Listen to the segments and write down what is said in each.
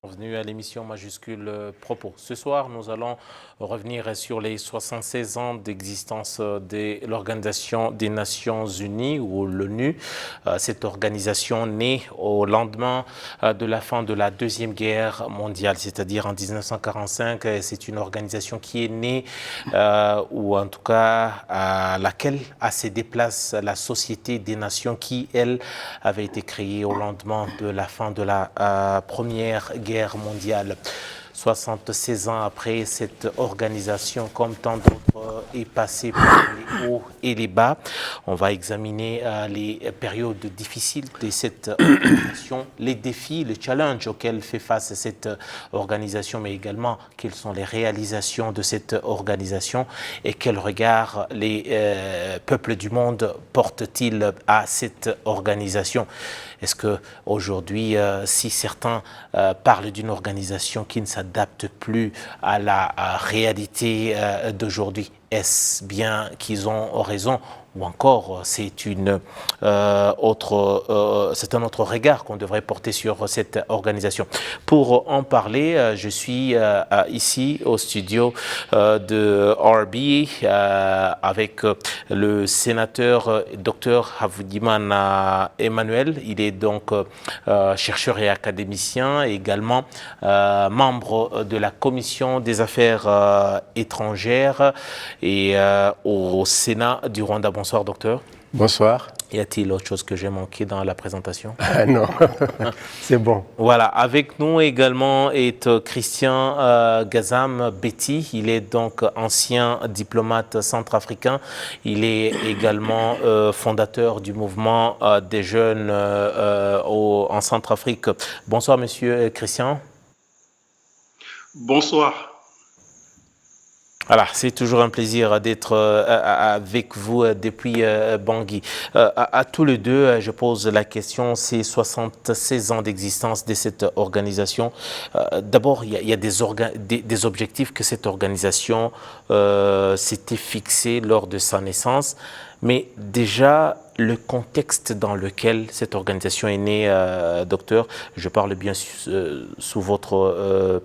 Bienvenue à l'émission Majuscule Propos. Ce soir, nous allons revenir sur les 76 ans d'existence de l'Organisation des Nations Unies ou l'ONU. Cette organisation née au lendemain de la fin de la Deuxième Guerre mondiale, c'est-à-dire en 1945. C'est une organisation qui est née, ou en tout cas à laquelle a se déplace la Société des Nations qui, elle, avait été créée au lendemain de la fin de la Première Guerre mondiale. 76 ans après, cette organisation, comme tant d'autres, est passée par les hauts et les bas. On va examiner les périodes difficiles de cette organisation, les défis, les challenges auxquels fait face cette organisation, mais également quelles sont les réalisations de cette organisation et quel regard les peuples du monde portent-ils à cette organisation. Est-ce qu'aujourd'hui, si certains parlent d'une organisation qui ne s'adapte plus à la réalité d'aujourd'hui, est-ce bien qu'ils ont raison ou encore c'est un autre regard qu'on devrait porter sur cette organisation? Pour en parler, je suis ici au studio de RB avec le sénateur Dr Havudimana Emmanuel. Il est donc chercheur et académicien, et également membre de la Commission des affaires étrangères et au Sénat du Rwanda. Bonsoir, docteur. Bonsoir. Y a-t-il autre chose que j'ai manqué dans la présentation? Non, c'est bon. Voilà, avec nous également est Christian Gazam Betty. Il est donc ancien diplomate centrafricain. Il est également fondateur du mouvement des jeunes en Centrafrique. Bonsoir, monsieur Christian. Bonsoir. Voilà, c'est toujours un plaisir d'être avec vous depuis Bangui. À tous les deux, je pose la question, c'est 76 ans d'existence de cette organisation. D'abord, il y a des objectifs que cette organisation s'était fixé lors de sa naissance, mais déjà, le contexte dans lequel cette organisation est née, docteur, je parle bien sous votre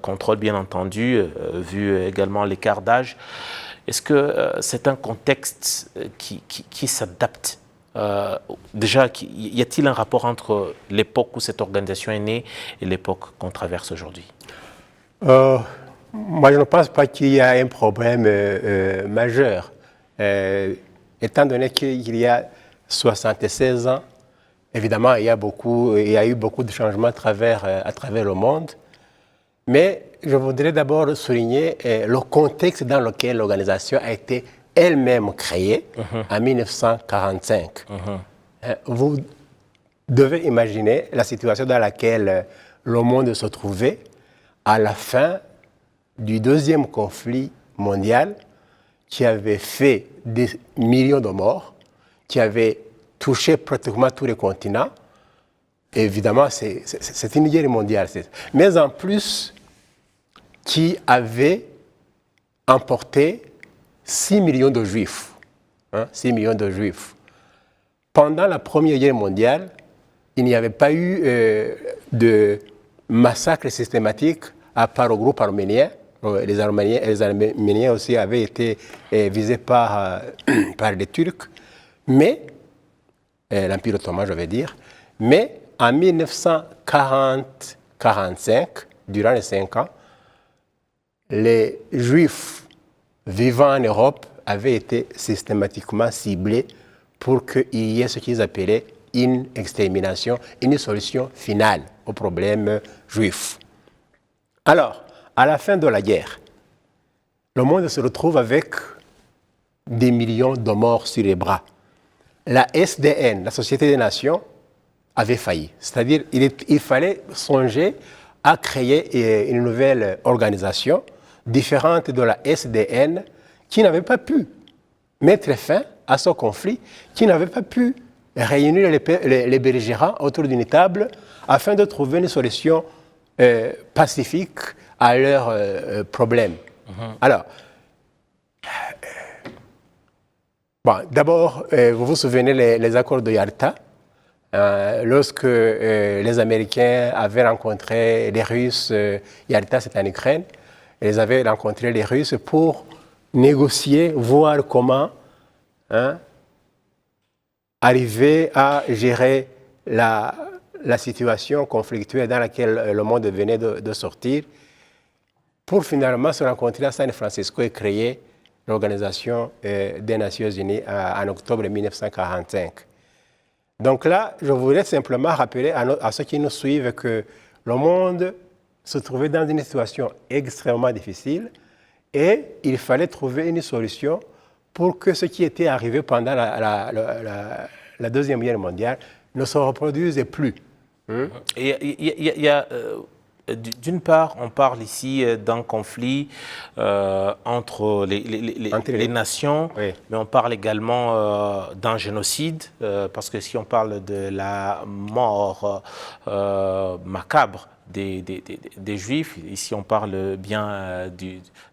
contrôle, bien entendu, vu également l'écart d'âge. Est-ce que c'est un contexte qui s'adapte? Déjà, y a-t-il un rapport entre l'époque où cette organisation est née et l'époque qu'on traverse aujourd'hui? Moi, je ne pense pas qu'il y a un problème majeur. Étant donné qu'il y a 76 ans, évidemment, il y a eu beaucoup de changements à travers le monde. Mais je voudrais d'abord souligner le contexte dans lequel l'organisation a été elle-même créée en 1945. Vous devez imaginer la situation dans laquelle le monde se trouvait à la fin du deuxième conflit mondial qui avait fait des millions de morts, qui avait touché pratiquement tous les continents. Évidemment, c'est une guerre mondiale. Mais en plus, qui avait emporté 6 millions de Juifs. 6 millions de Juifs. Pendant la Première Guerre mondiale, il n'y avait pas eu de massacre systématique à part au groupe arménien. Les Arméniens aussi avaient été visés par les Turcs, mais l'Empire ottoman, je vais dire. Mais en 1940-45, durant les 5 ans, les Juifs vivant en Europe avaient été systématiquement ciblés pour qu'il y ait ce qu'ils appelaient une extermination, une solution finale au problème juif. Alors, à la fin de la guerre, le monde se retrouve avec des millions de morts sur les bras. La SDN, la Société des Nations, avait failli. C'est-à-dire il fallait songer à créer une nouvelle organisation différente de la SDN qui n'avait pas pu mettre fin à ce conflit, qui n'avait pas pu réunir les belligérants autour d'une table afin de trouver une solution pacifique à leurs problèmes. Alors, bon, d'abord, vous vous souvenez les accords de Yalta Lorsque les Américains avaient rencontré les Russes, Yalta, c'est en Ukraine, ils avaient rencontré les Russes pour négocier, voir comment arriver à gérer la situation conflictuelle dans laquelle le monde venait de sortir, pour finalement se rencontrer à San Francisco et créer l'Organisation des Nations Unies en octobre 1945. Donc là, je voudrais simplement rappeler à ceux qui nous suivent que le monde se trouvait dans une situation extrêmement difficile et il fallait trouver une solution pour que ce qui était arrivé pendant la Deuxième Guerre mondiale ne se reproduise plus. Et il y a d'une part, on parle ici d'un conflit entre les nations, oui. Mais on parle également d'un génocide, parce que si on parle de la mort macabre des Juifs, ici on parle bien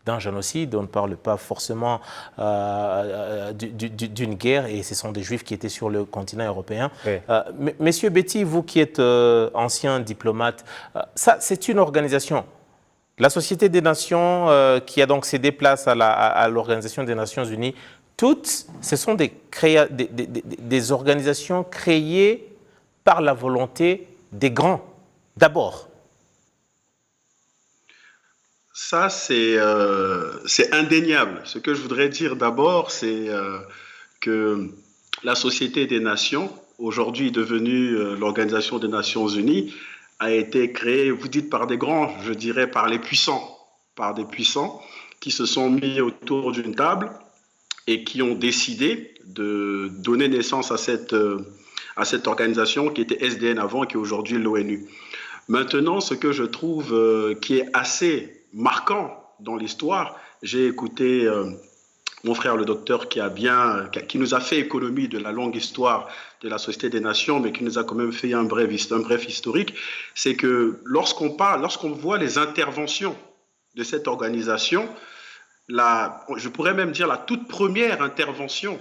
d'un génocide, on ne parle pas forcément d'une guerre, et ce sont des Juifs qui étaient sur le continent européen. Oui. Monsieur Betty, vous qui êtes ancien diplomate, ça c'est une organisation. La Société des Nations qui a donc cédé place à l'Organisation des Nations Unies, toutes, ce sont des organisations créées par la volonté des grands, d'abord. Ça, c'est indéniable. Ce que je voudrais dire d'abord, c'est que la Société des Nations, aujourd'hui devenue l'Organisation des Nations Unies, a été créée, vous dites par des grands, je dirais par des puissants qui se sont mis autour d'une table et qui ont décidé de donner naissance à cette organisation qui était SDN avant, qui est aujourd'hui l'ONU. Maintenant, ce que je trouve qui est assez marquant dans l'histoire, j'ai écouté mon frère le docteur qui nous a fait économie de la longue histoire de la Société des Nations, mais qui nous a quand même fait un bref historique, c'est que lorsqu'on voit les interventions de cette organisation, je pourrais même dire la toute première intervention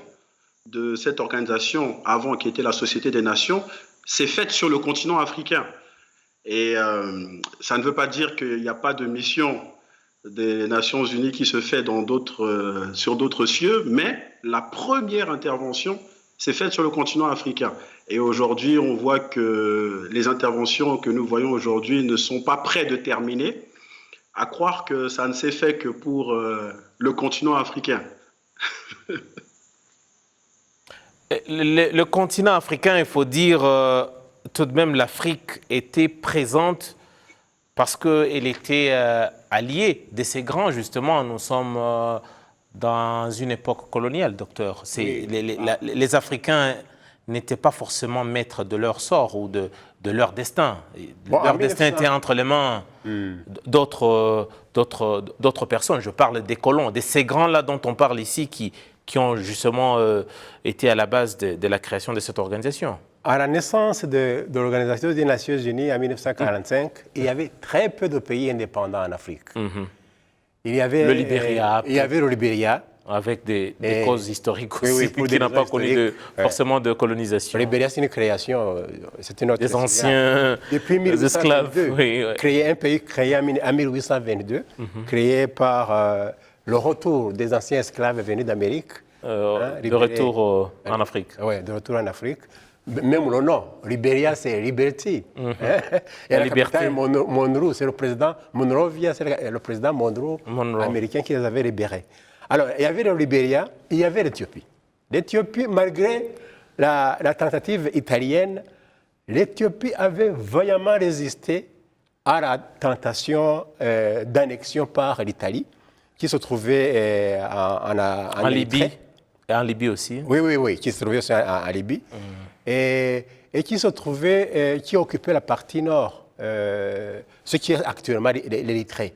de cette organisation avant, qui était la Société des Nations, s'est faite sur le continent africain. Et ça ne veut pas dire qu'il n'y a pas de mission des Nations Unies qui se fait sur d'autres cieux, mais la première intervention s'est faite sur le continent africain. Et aujourd'hui, on voit que les interventions que nous voyons aujourd'hui ne sont pas près de terminer, à croire que ça ne s'est fait que pour le continent africain. Le continent africain, il faut dire... tout de même, l'Afrique était présente parce qu'elle était alliée de ces grands, justement. Nous sommes dans une époque coloniale, docteur. Oui. Les Africains n'étaient pas forcément maîtres de leur sort ou de leur destin. Bon, leur destin était entre les mains d'autres personnes. Je parle des colons, de ces grands-là dont on parle ici qui ont justement été à la base de la création de cette organisation. À la naissance de l'Organisation des Nations Unies en 1945, il y avait très peu de pays indépendants en Afrique. Il y avait le Libéria. Il y avait le Libéria. Avec des causes historiques aussi, qui n'a pas connu forcément de colonisation. Le Libéria, c'est une création, c'est une autre des anciens depuis 1822, esclaves. Un pays créé en 1822, créé par le retour des anciens esclaves venus d'Amérique. De retour en Afrique. Oui, de retour en Afrique. Même le nom, Libéria, c'est Liberty. Et la capitale Monroe, c'est le président Monrovia, c'est le président Monroe américain qui les avait libérés. Alors, il y avait le Libéria, il y avait l'Éthiopie. L'Éthiopie, malgré la tentative italienne, l'Éthiopie avait vaillamment résisté à la tentation d'annexion par l'Italie, qui se trouvait en Libye. Et en Libye aussi. Oui, qui se trouvait aussi en Libye. Et qui se trouvait, qui occupait la partie nord, ce qui est actuellement l'Érythrée.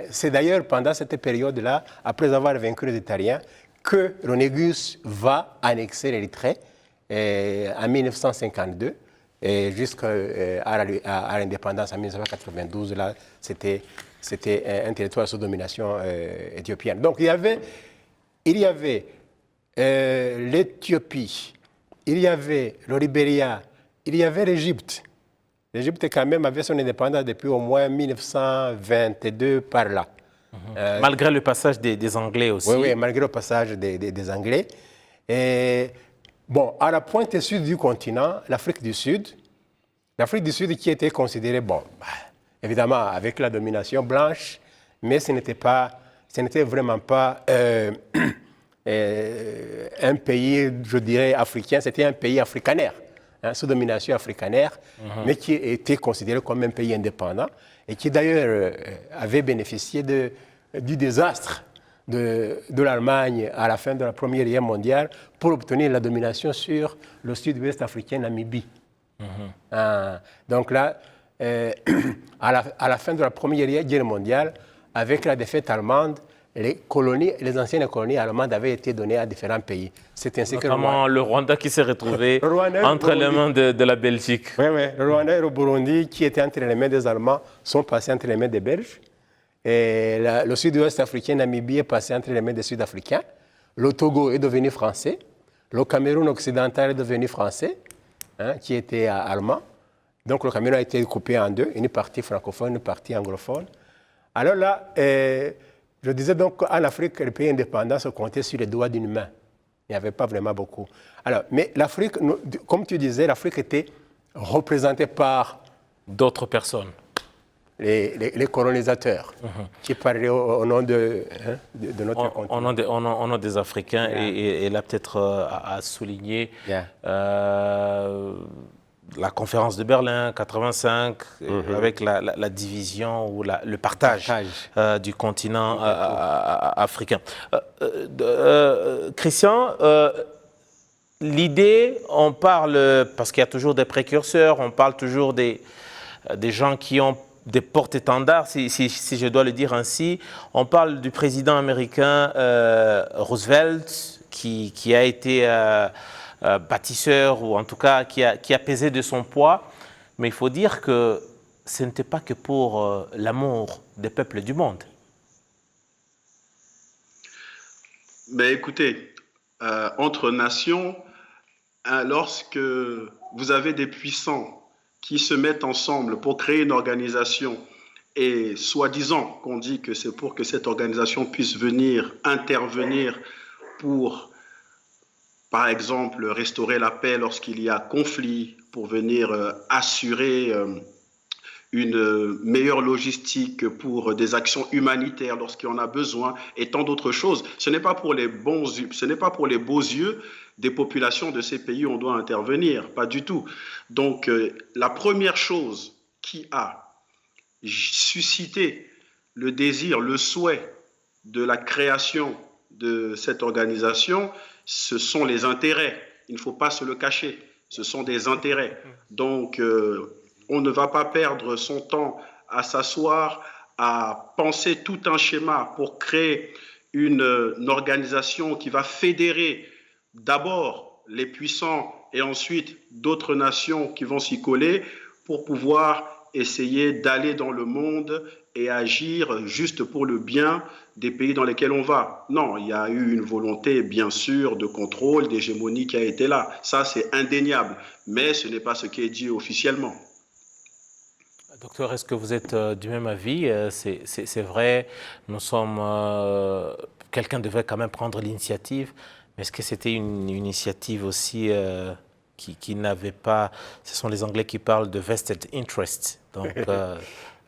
C'est d'ailleurs pendant cette période-là, après avoir vaincu les Italiens, que le Négus va annexer l'Érythrée en 1952 et jusqu'à l'indépendance en 1992. Là, c'était un territoire sous domination éthiopienne. Donc il y avait l'Éthiopie, il y avait le Libéria, il y avait l'Égypte. L'Égypte, quand même, avait son indépendance depuis au moins 1922 par là. Malgré le passage des Anglais aussi. Oui, oui, malgré le passage des Anglais. Et, bon, à la pointe sud du continent, l'Afrique du Sud qui était considérée, bon, évidemment, avec la domination blanche, mais ce n'était vraiment pas un pays, je dirais, africain, c'était un pays africanaire, sous domination africanaire, mais qui était considéré comme un pays indépendant et qui d'ailleurs avait bénéficié du désastre de l'Allemagne à la fin de la Première Guerre mondiale pour obtenir la domination sur le sud-ouest africain, Namibie. Donc là, à la fin de la Première Guerre mondiale, avec la défaite allemande, les anciennes colonies allemandes avaient été données à différents pays. C'est ainsi notamment le Rwanda qui s'est retrouvé entre les mains de la Belgique. Oui, oui. Le Rwanda et le Burundi, qui étaient entre les mains des Allemands, sont passés entre les mains des Belges. Et le sud-ouest africain, Namibie, est passé entre les mains des Sud-Africains. Le Togo est devenu français. Le Cameroun occidental est devenu français, qui était allemand. Donc le Cameroun a été coupé en deux, une partie francophone, une partie anglophone. Alors là, je disais donc qu'en Afrique, les pays indépendants se comptaient sur les doigts d'une main. Il n'y avait pas vraiment beaucoup. Alors, mais l'Afrique, comme tu disais, l'Afrique était représentée par d'autres personnes. Les colonisateurs qui parlaient au nom de notre continent. Au nom des Africains, et là peut-être à souligner la conférence de Berlin, 85, avec la division ou le partage du continent africain. Christian, l'idée, on parle, parce qu'il y a toujours des précurseurs, on parle toujours des gens qui ont des porte-étendards, si je dois le dire ainsi. On parle du président américain Roosevelt, qui a été bâtisseur, ou en tout cas qui a pesé de son poids. Mais il faut dire que ce n'était pas que pour l'amour des peuples du monde. Mais écoutez, entre nations, lorsque vous avez des puissants qui se mettent ensemble pour créer une organisation, et soi-disant qu'on dit que c'est pour que cette organisation puisse venir intervenir pour, par exemple, restaurer la paix lorsqu'il y a conflit, pour venir assurer une meilleure logistique pour des actions humanitaires lorsqu'il y en a besoin, et tant d'autres choses. Ce n'est pas pour les beaux yeux des populations de ces pays où on doit intervenir, pas du tout. Donc, la première chose qui a suscité le désir, le souhait de la création de cette organisation, ce sont les intérêts. Il ne faut pas se le cacher. Ce sont des intérêts. Donc, on ne va pas perdre son temps à s'asseoir, à penser tout un schéma pour créer une organisation qui va fédérer d'abord les puissants et ensuite d'autres nations qui vont s'y coller pour pouvoir essayer d'aller dans le monde et agir juste pour le bien des pays dans lesquels on va. Non, il y a eu une volonté, bien sûr, de contrôle, d'hégémonie qui a été là. Ça, c'est indéniable. Mais ce n'est pas ce qui est dit officiellement. Docteur, est-ce que vous êtes du même avis? C'est vrai, nous sommes... quelqu'un devait quand même prendre l'initiative, mais est-ce que c'était une initiative aussi qui n'avait pas... Ce sont les Anglais qui parlent de vested interest, donc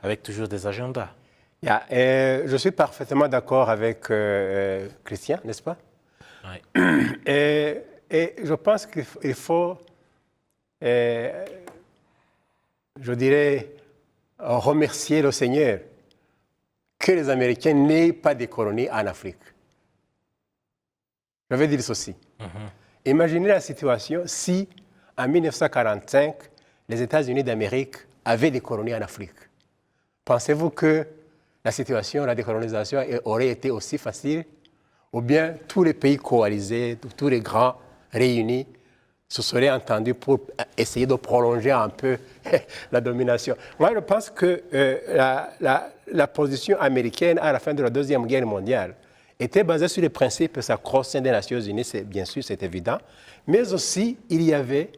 avec toujours des agendas. Je suis parfaitement d'accord avec Christian, n'est-ce pas? Oui. Et je pense qu'il faut, je dirais, remercier le Seigneur que les Américains n'aient pas de colonies en Afrique. Je vais dire ceci. Imaginez la situation si, en 1945, les États-Unis d'Amérique avaient des colonies en Afrique. Pensez-vous que la situation, la décolonisation aurait été aussi facile? Ou bien tous les pays coalisés, tous les grands réunis, se seraient entendus pour essayer de prolonger un peu la domination? Moi, je pense que la position américaine à la fin de la Deuxième Guerre mondiale était basée sur les principes sacro-saints des Nations Unies, bien sûr, c'est évident, mais aussi il y avait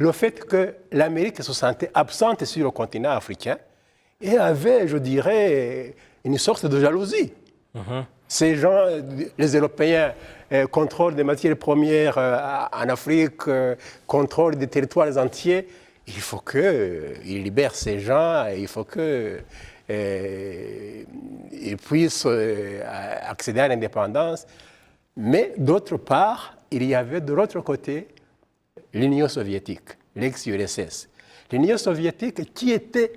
le fait que l'Amérique se sentait absente sur le continent africain et avait, je dirais, une sorte de jalousie. Ces gens, les Européens, contrôlent des matières premières en Afrique, contrôlent des territoires entiers. Il faut qu'ils libèrent ces gens, il faut qu'ils puissent accéder à l'indépendance. Mais d'autre part, il y avait de l'autre côté l'Union soviétique, l'ex-URSS. L'Union soviétique qui était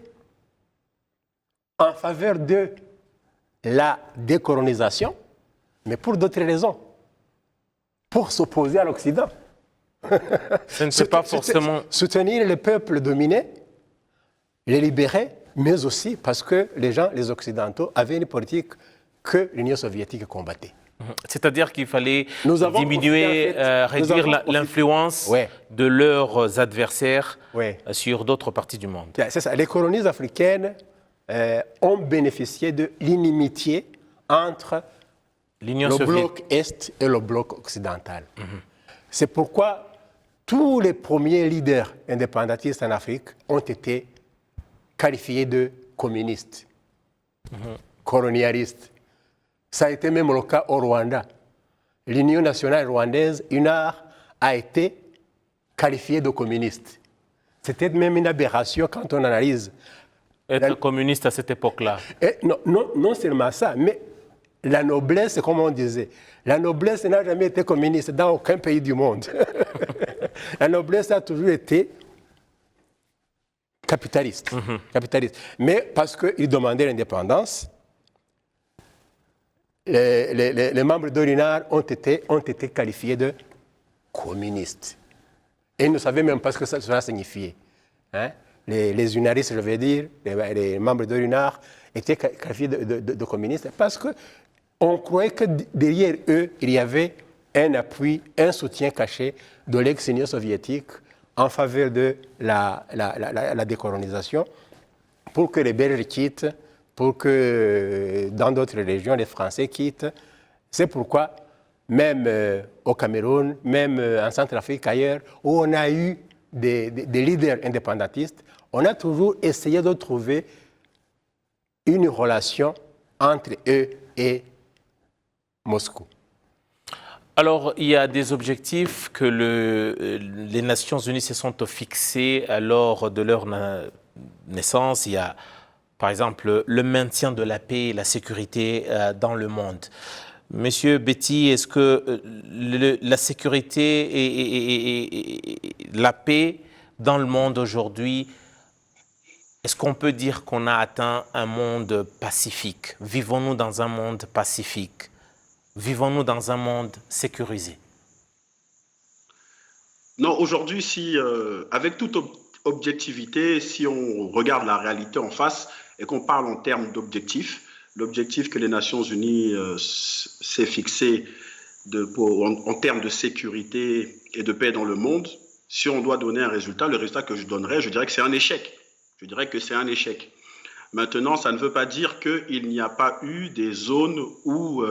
en faveur de la décolonisation, mais pour d'autres raisons, pour s'opposer à l'Occident. Ce n'est pas forcément... Soutenir les peuples dominés, les libérer, mais aussi parce que les Occidentaux avaient une politique que l'Union soviétique combattait. C'est-à-dire qu'il fallait diminuer, réduire l'influence de leurs adversaires sur d'autres parties du monde. C'est ça. Les colonies africaines ont bénéficié de l'inimitié entre le bloc Est et le bloc occidental. C'est pourquoi tous les premiers leaders indépendantistes en Afrique ont été qualifiés de communistes, colonialistes. Ça a été même le cas au Rwanda. L'Union nationale rwandaise, UNAR, a été qualifiée de communiste. C'était même une aberration quand on analyse. Être communiste à cette époque-là. Non seulement ça, mais la noblesse, comme on disait, la noblesse n'a jamais été communiste dans aucun pays du monde. La noblesse a toujours été capitaliste. Capitaliste. Mais parce qu'ils demandaient l'indépendance, les membres de l'UNAR ont été qualifiés de communistes. Et ils ne savaient même pas ce que cela signifiait. Les unaristes, je veux dire, les membres de l'UNAR étaient qualifiés de communistes parce qu'on croyait que derrière eux, il y avait un appui, un soutien caché de l'ex-Union soviétique en faveur de la décolonisation pour que les Belges quittent, pour que dans d'autres régions, les Français quittent. C'est pourquoi, même au Cameroun, même en Centrafrique, ailleurs, où on a eu des leaders indépendantistes, on a toujours essayé de trouver une relation entre eux et Moscou. Alors, il y a des objectifs que les Nations Unies se sont fixés lors de leur naissance. Il y a, par exemple, le maintien de la paix et la sécurité dans le monde. Monsieur Betty, est-ce que la sécurité et la paix dans le monde aujourd'hui, est-ce qu'on peut dire qu'on a atteint un monde pacifique? Vivons-nous dans un monde pacifique? Vivons-nous dans un monde sécurisé? Non, aujourd'hui, avec toute objectivité, si on regarde la réalité en face et qu'on parle en termes d'objectifs, l'objectif que les Nations Unies s'est fixé en termes de sécurité et de paix dans le monde, si on doit donner un résultat, le résultat que je donnerais, je dirais que c'est un échec. Je dirais que c'est un échec. Maintenant, ça ne veut pas dire qu'il n'y a pas eu des zones où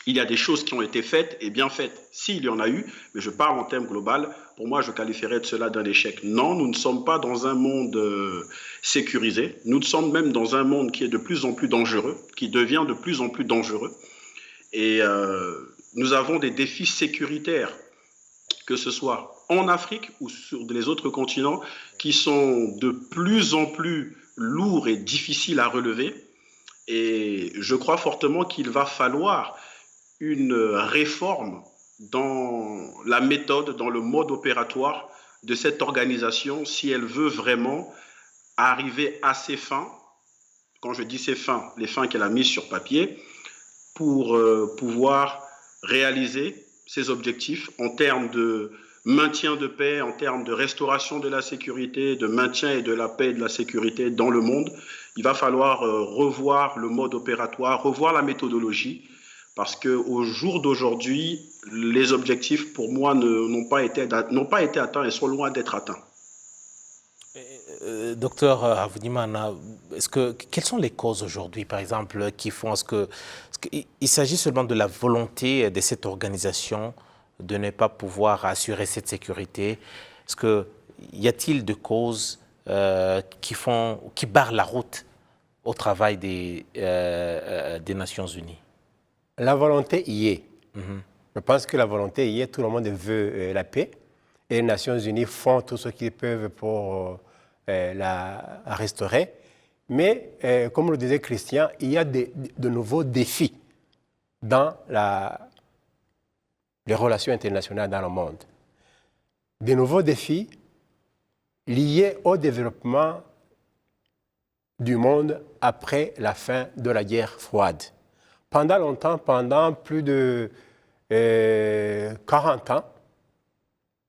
il y a des choses qui ont été faites et bien faites. S'il y en a eu, mais je parle en termes global, pour moi, je qualifierais de cela d'un échec. Non, nous ne sommes pas dans un monde sécurisé. Nous sommes même dans un monde qui est de plus en plus dangereux, qui devient de plus en plus dangereux. Et nous avons des défis sécuritaires, que ce soit en Afrique ou sur les autres continents, qui sont de plus en plus lourds et difficiles à relever. Et je crois fortement qu'il va falloir une réforme dans la méthode, dans le mode opératoire de cette organisation si elle veut vraiment arriver à ses fins, quand je dis ses fins, les fins qu'elle a mises sur papier, pour pouvoir réaliser ses objectifs en termes de maintien de paix, en termes de restauration de la sécurité, de maintien et de la paix et de la sécurité dans le monde. Il va falloir revoir le mode opératoire, revoir la méthodologie, parce qu'au jour d'aujourd'hui, les objectifs, pour moi, n'ont pas été atteints et sont loin d'être atteints. Docteur Avoudiman, quelles sont les causes aujourd'hui, par exemple, qui font il s'agit seulement de la volonté de cette organisation de ne pas pouvoir assurer cette sécurité? Est-ce qu'il y a-t-il de causes qui barrent la route au travail des Nations Unies? La volonté y est. Je pense que la volonté y est. Tout le monde veut la paix. Et les Nations Unies font tout ce qu'ils peuvent pour la restaurer. Mais, comme le disait Christian, il y a de nouveaux défis dans les relations internationales dans le monde. De nouveaux défis liés au développement du monde après la fin de la guerre froide. Pendant longtemps, pendant plus de 40 ans,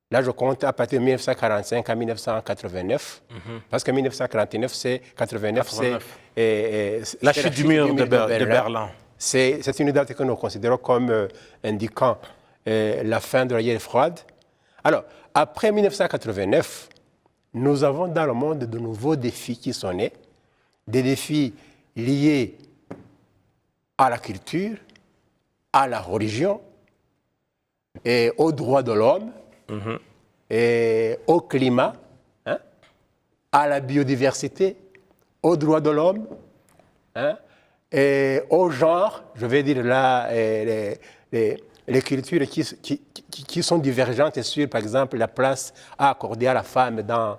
là je compte à partir de 1945 à 1989, parce que 1949, c'est 89, c'est la chute du mur de Berlin. C'est une date que nous considérons comme indiquant la fin de la guerre froide. Alors, après 1989, nous avons dans le monde de nouveaux défis qui sont nés, des défis liés à la culture, à la religion, et aux droits de l'homme, et au climat, hein, à la biodiversité, aux droits de l'homme, hein, et au genre, je vais dire là, les cultures qui sont divergentes sur, par exemple, la place à accorder à la femme dans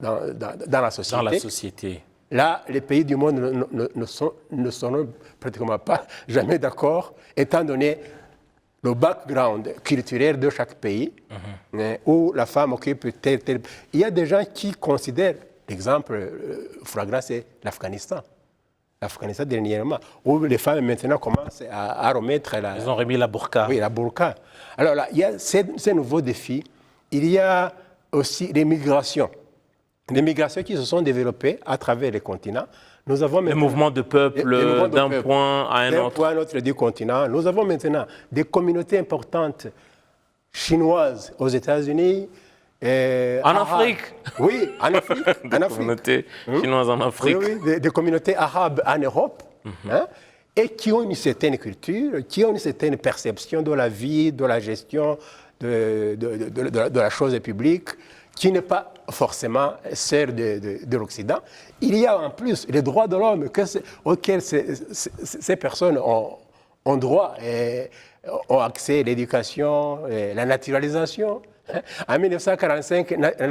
la société. Dans la société. Là, les pays du monde ne seront pratiquement pas jamais d'accord, étant donné le background culturel de chaque pays, où la femme occupe tel. Il y a des gens qui considèrent, l'exemple flagrant, c'est l'Afghanistan. L'Afghanistan dernièrement, où les femmes maintenant commencent à remettre la... Ils ont remis la burqa. Oui, la burqa. Alors là, il y a ces nouveaux défis. Il y a aussi les migrations. Des migrations qui se sont développées à travers les continents. Nous avons les mouvements de peuple d'un point à un autre. D'un point à un autre du continent. Nous avons maintenant des communautés importantes chinoises aux États-Unis. En Afrique. Oui, en Afrique. Des communautés chinoises en Afrique. Oui, des communautés arabes en Europe. Hein, et qui ont une certaine culture, qui ont une certaine perception de la vie, de la gestion de la chose publique, qui n'est pas forcément celle de l'Occident. Il y a en plus les droits de l'homme auxquels ces personnes ont droit et ont accès à l'éducation, la naturalisation. En 1945, la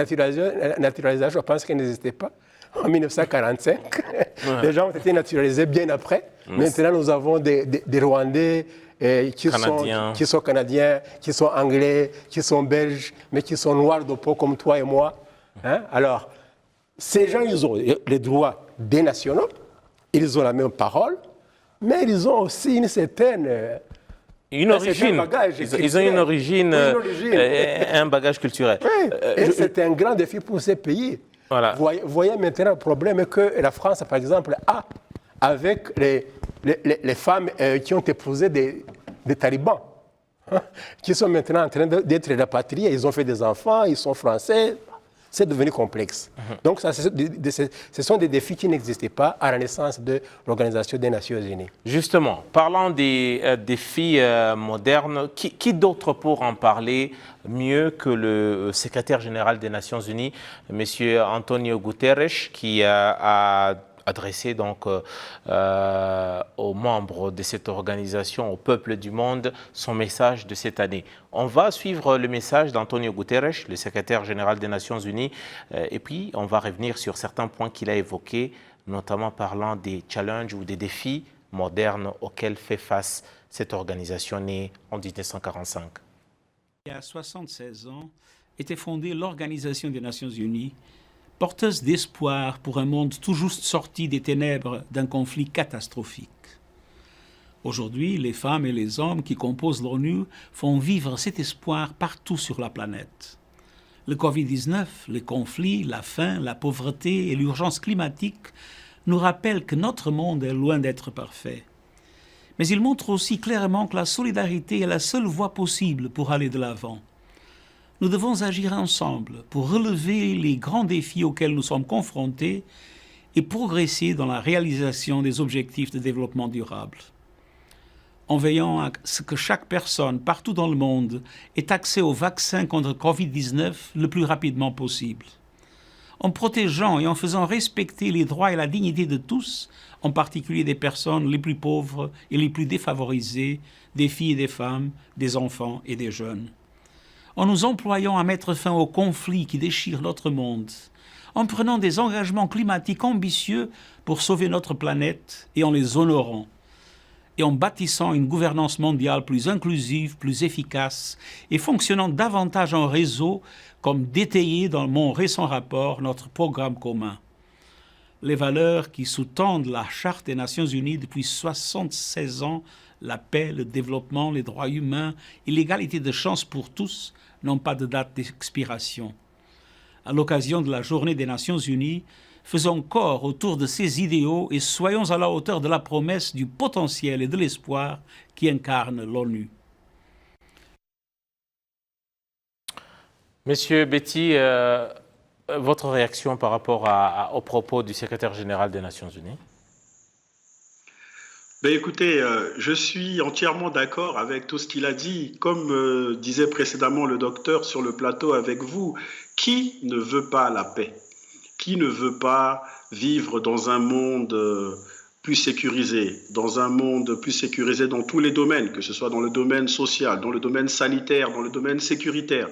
naturalisation, je pense qu'elle n'existait pas. En 1945, les gens ont été naturalisés bien après. Maintenant, nous avons des Rwandais qui sont canadiens, qui sont anglais, qui sont belges, mais qui sont noirs de peau comme toi et moi. Hein? Alors, ces gens, ils ont les droits des nationaux, ils ont la même parole, mais ils ont aussi une certaine... Une origine. Ils ont une origine, un bagage culturel. Oui, et c'est un grand défi pour ces pays. Voilà. Vous voyez maintenant le problème que la France, par exemple, a avec les femmes qui ont épousé des talibans, hein, qui sont maintenant en train d'être rapatriés. Ils ont fait des enfants, ils sont français. C'est devenu complexe. Donc, ce sont des défis qui n'existaient pas à la naissance de l'Organisation des Nations Unies. Justement, parlant des défis modernes, qui d'autre pour en parler mieux que le secrétaire général des Nations Unies, M. Antonio Guterres, qui a adressé donc aux membres de cette organisation, au peuple du monde, son message de cette année. On va suivre le message d'Antonio Guterres, le secrétaire général des Nations Unies, et puis on va revenir sur certains points qu'il a évoqués, notamment parlant des challenges ou des défis modernes auxquels fait face cette organisation née en 1945. Il y a 76 ans, était fondée l'Organisation des Nations Unies, porteuse d'espoir pour un monde tout juste sorti des ténèbres d'un conflit catastrophique. Aujourd'hui, les femmes et les hommes qui composent l'ONU font vivre cet espoir partout sur la planète. Le Covid-19, les conflits, la faim, la pauvreté et l'urgence climatique nous rappellent que notre monde est loin d'être parfait. Mais ils montrent aussi clairement que la solidarité est la seule voie possible pour aller de l'avant. Nous devons agir ensemble pour relever les grands défis auxquels nous sommes confrontés et progresser dans la réalisation des objectifs de développement durable. en veillant à ce que chaque personne partout dans le monde ait accès au vaccin contre Covid-19 le plus rapidement possible. En protégeant et en faisant respecter les droits et la dignité de tous, en particulier des personnes les plus pauvres et les plus défavorisées, des filles et des femmes, des enfants et des jeunes. En nous employant à mettre fin aux conflits qui déchirent notre monde, en prenant des engagements climatiques ambitieux pour sauver notre planète et en les honorant, et en bâtissant une gouvernance mondiale plus inclusive, plus efficace et fonctionnant davantage en réseau, comme détaillé dans mon récent rapport, notre programme commun. Les valeurs qui sous-tendent la Charte des Nations Unies depuis 76 ans, la paix, le développement, les droits humains et l'égalité de chance pour tous, n'ont pas de date d'expiration. À l'occasion de la Journée des Nations Unies, faisons corps autour de ces idéaux et soyons à la hauteur de la promesse du potentiel et de l'espoir qui incarne l'ONU. Monsieur Betty, votre réaction par rapport aux propos du secrétaire général des Nations Unies? Ben écoutez, je suis entièrement d'accord avec tout ce qu'il a dit. Comme disait précédemment le docteur sur le plateau avec vous, qui ne veut pas la paix? Qui ne veut pas vivre dans un monde plus sécurisé, dans un monde plus sécurisé dans tous les domaines, que ce soit dans le domaine social, dans le domaine sanitaire, dans le domaine sécuritaire?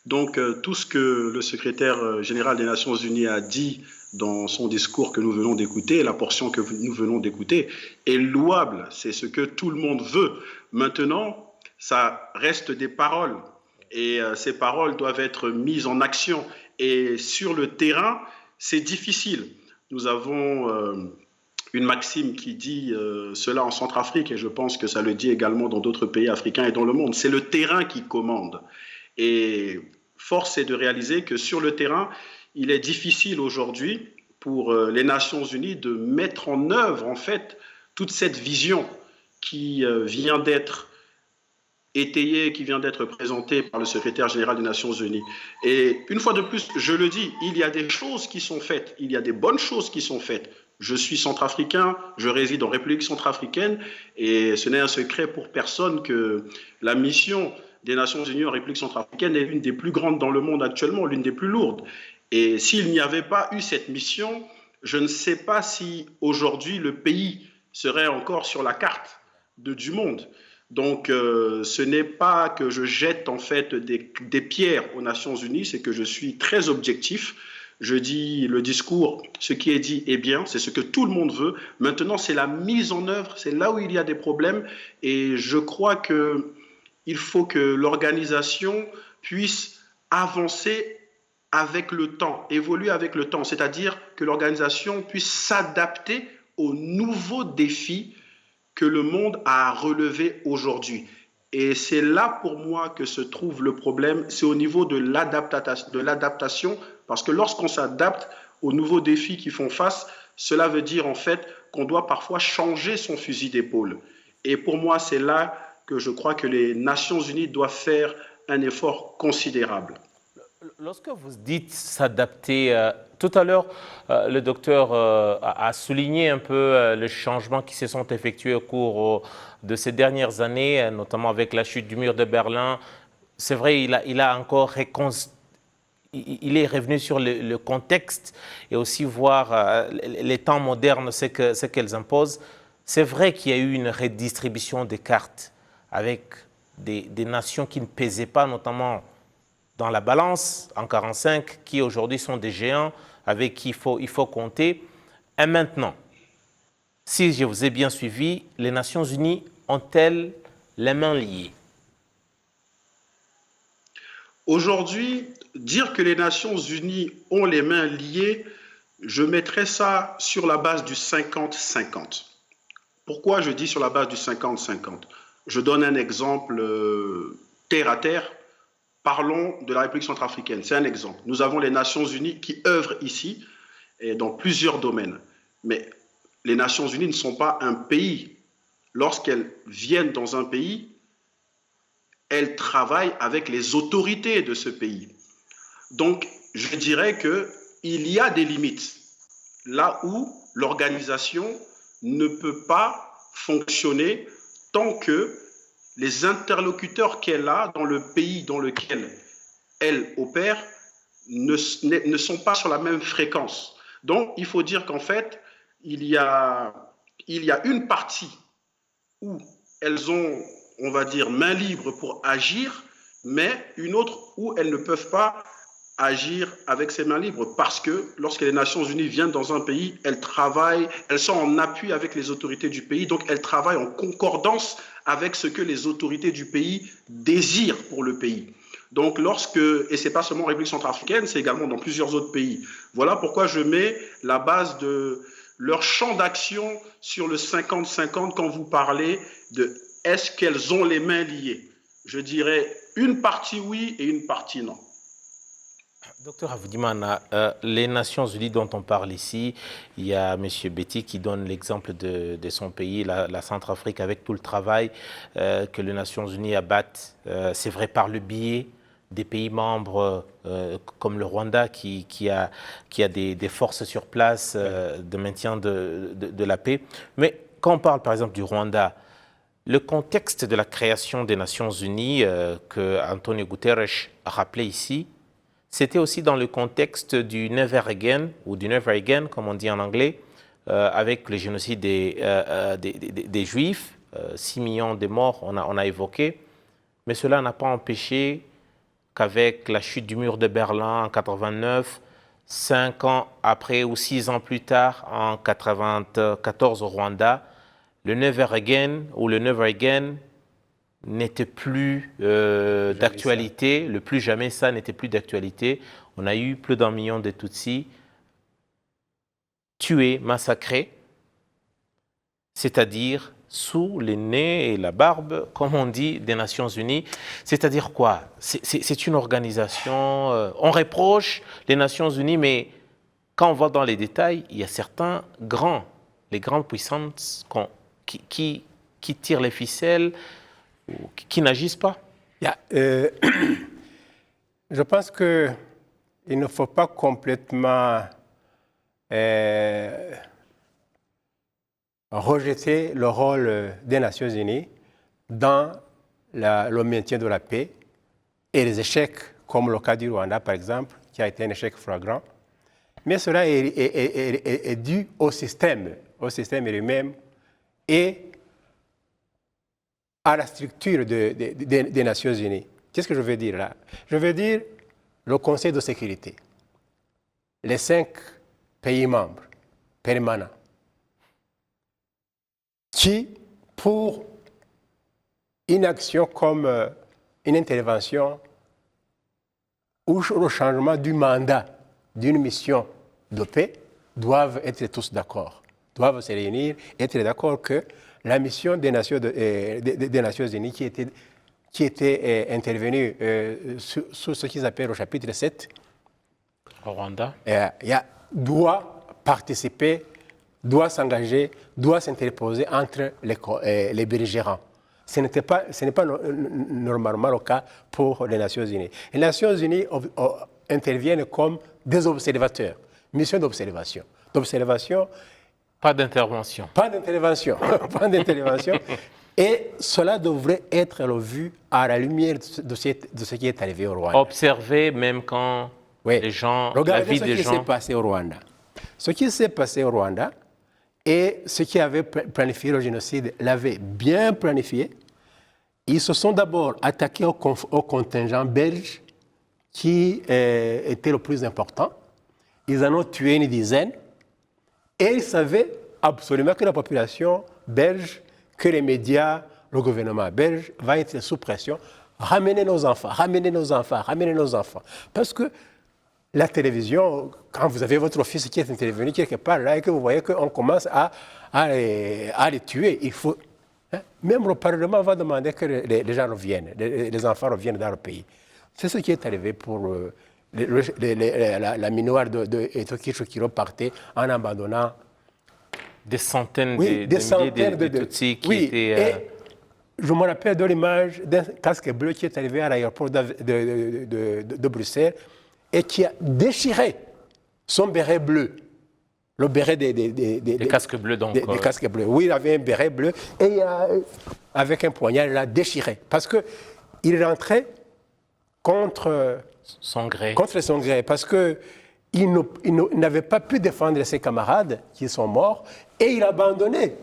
Donc, tout ce que le secrétaire général des Nations Unies a dit dans son discours que nous venons d'écouter, la portion que nous venons d'écouter, est louable. C'est ce que tout le monde veut. Maintenant, ça reste des paroles. Et ces paroles doivent être mises en action. Et sur le terrain, c'est difficile. Nous avons une maxime qui dit cela en Centrafrique, et je pense que ça le dit également dans d'autres pays africains et dans le monde. C'est le terrain qui commande. Et force est de réaliser que sur le terrain, il est difficile aujourd'hui pour les Nations Unies de mettre en œuvre en fait toute cette vision qui vient d'être étayée, qui vient d'être présentée par le secrétaire général des Nations Unies. Et une fois de plus, je le dis, il y a des choses qui sont faites, il y a des bonnes choses qui sont faites. Je suis centrafricain, je réside en République centrafricaine et ce n'est un secret pour personne que la mission des Nations Unies en République centrafricaine est l'une des plus grandes dans le monde actuellement, l'une des plus lourdes. Et s'il n'y avait pas eu cette mission, je ne sais pas si aujourd'hui le pays serait encore sur la carte du monde. Donc ce n'est pas que je jette en fait des pierres aux Nations Unies, c'est que je suis très objectif. Je dis le discours, ce qui est dit est bien, c'est ce que tout le monde veut. Maintenant, c'est la mise en œuvre, c'est là où il y a des problèmes. Et je crois qu'il faut que l'organisation puisse avancer avec le temps, évoluer avec le temps. C'est-à-dire que l'organisation puisse s'adapter aux nouveaux défis que le monde a à relever aujourd'hui. Et c'est là pour moi que se trouve le problème, c'est au niveau de l'adaptation, parce que lorsqu'on s'adapte aux nouveaux défis qui font face, cela veut dire en fait qu'on doit parfois changer son fusil d'épaule. Et pour moi, c'est là que je crois que les Nations Unies doivent faire un effort considérable. Lorsque vous dites s'adapter, tout à l'heure, le docteur a souligné un peu les changements qui se sont effectués au cours de ces dernières années, notamment avec la chute du mur de Berlin. C'est vrai, il a encore il est revenu sur le contexte et aussi voir les temps modernes, ce qu'elles imposent. C'est vrai qu'il y a eu une redistribution des cartes avec des nations qui ne pesaient pas, notamment dans la balance en 1945, qui aujourd'hui sont des géants avec qui il faut compter. Et maintenant, si je vous ai bien suivi, les Nations Unies ont-elles les mains liées? Aujourd'hui, dire que les Nations Unies ont les mains liées, je mettrais ça sur la base du 50-50. Pourquoi je dis sur la base du 50-50? Je donne un exemple terre à terre. Parlons de la République centrafricaine, c'est un exemple. Nous avons les Nations Unies qui œuvrent ici et dans plusieurs domaines. Mais les Nations Unies ne sont pas un pays. Lorsqu'elles viennent dans un pays, elles travaillent avec les autorités de ce pays. Donc, je dirais qu'il y a des limites. Là où l'organisation ne peut pas fonctionner tant que les interlocuteurs qu'elle a dans le pays dans lequel elle opère ne sont pas sur la même fréquence. Donc, il faut dire qu'en fait, il y a une partie où elles ont, on va dire, main libre pour agir, mais une autre où elles ne peuvent pas agir avec ses mains libres parce que lorsque les Nations Unies viennent dans un pays, elles travaillent, elles sont en appui avec les autorités du pays, donc elles travaillent en concordance avec ce que les autorités du pays désirent pour le pays. Donc et c'est pas seulement en République centrafricaine, c'est également dans plusieurs autres pays. Voilà pourquoi je mets la base de leur champ d'action sur le 50-50 quand vous parlez de est-ce qu'elles ont les mains liées. Je dirais une partie oui et une partie non. Docteur Avoudimana, les Nations Unies dont on parle ici, il y a M. Betty qui donne l'exemple de son pays, la Centrafrique, avec tout le travail que les Nations Unies abattent, c'est vrai par le biais des pays membres comme le Rwanda qui a des forces sur place de maintien de la paix. Mais quand on parle par exemple du Rwanda, le contexte de la création des Nations Unies que Antonio Guterres a rappelé ici, c'était aussi dans le contexte du Never Again, ou du Never Again, comme on dit en anglais, avec le génocide des Juifs, 6 millions de morts, on a évoqué. Mais cela n'a pas empêché qu'avec la chute du mur de Berlin en 89, 5 ans après ou 6 ans plus tard, en 1994 au Rwanda, le Never Again ou le Never Again n'était plus d'actualité, le plus jamais ça n'était plus d'actualité. On a eu plus d'1 million de Tutsis tués, massacrés, c'est-à-dire sous les nez et la barbe, comme on dit, des Nations Unies. C'est-à-dire quoi? C'est une organisation, on reproche les Nations Unies, mais quand on va dans les détails, il y a certains les grandes puissances qui tirent les ficelles, qui n'agissent pas. Je pense qu'il ne faut pas complètement rejeter le rôle des Nations Unies dans le maintien de la paix et les échecs, comme le cas du Rwanda, par exemple, qui a été un échec flagrant. Mais cela est dû au système lui-même et à la structure des Nations Unies. Qu'est-ce que je veux dire là? Je veux dire le Conseil de sécurité, les 5 pays membres permanents, qui, pour une action comme une intervention ou le changement du mandat d'une mission de paix, doivent être tous d'accord, doivent se réunir et être d'accord que la mission des Nations Unies qui était intervenue sous ce qu'ils appellent au chapitre 7, au Rwanda, doit participer, doit s'engager, doit s'interposer entre les belligérants. Ce n'est pas normalement le cas pour les Nations Unies. Les Nations Unies interviennent comme des observateurs, mission d'observation. Pas d'intervention. Pas d'intervention. Pas d'intervention. Et cela devrait être vu à la lumière de ce qui est arrivé au Rwanda. Observer même quand les gens, regardez la vie des gens... ce qui s'est passé au Rwanda. Ce qui s'est passé au Rwanda et ceux qui avaient planifié le génocide l'avaient bien planifié. Ils se sont d'abord attaqués au contingent belge qui était le plus important. Ils en ont tué une dizaine. Et ils savaient absolument que la population belge, que les médias, le gouvernement belge va être sous pression. Ramenez nos enfants, ramenez nos enfants, ramenez nos enfants. Parce que la télévision, quand vous avez votre fils qui est intervenu quelque part là et que vous voyez qu'on commence à les tuer, il faut... Même le Parlement va demander que les gens reviennent, les enfants reviennent dans le pays. C'est ce qui est arrivé pour la minoire de Etokicho qui repartait en abandonnant des centaines de milliers de Tutsis qui étaient... Je me rappelle de l'image d'un casque bleu qui est arrivé à l'aéroport de Bruxelles et qui a déchiré son béret bleu le béret des casques bleus, donc. Des casques bleus. Oui, il avait un béret bleu et avec un poignard, il l'a déchiré. Parce qu'il rentrait contre son gré. Parce qu'il n'avait pas pu défendre ses camarades qui sont morts et il abandonnait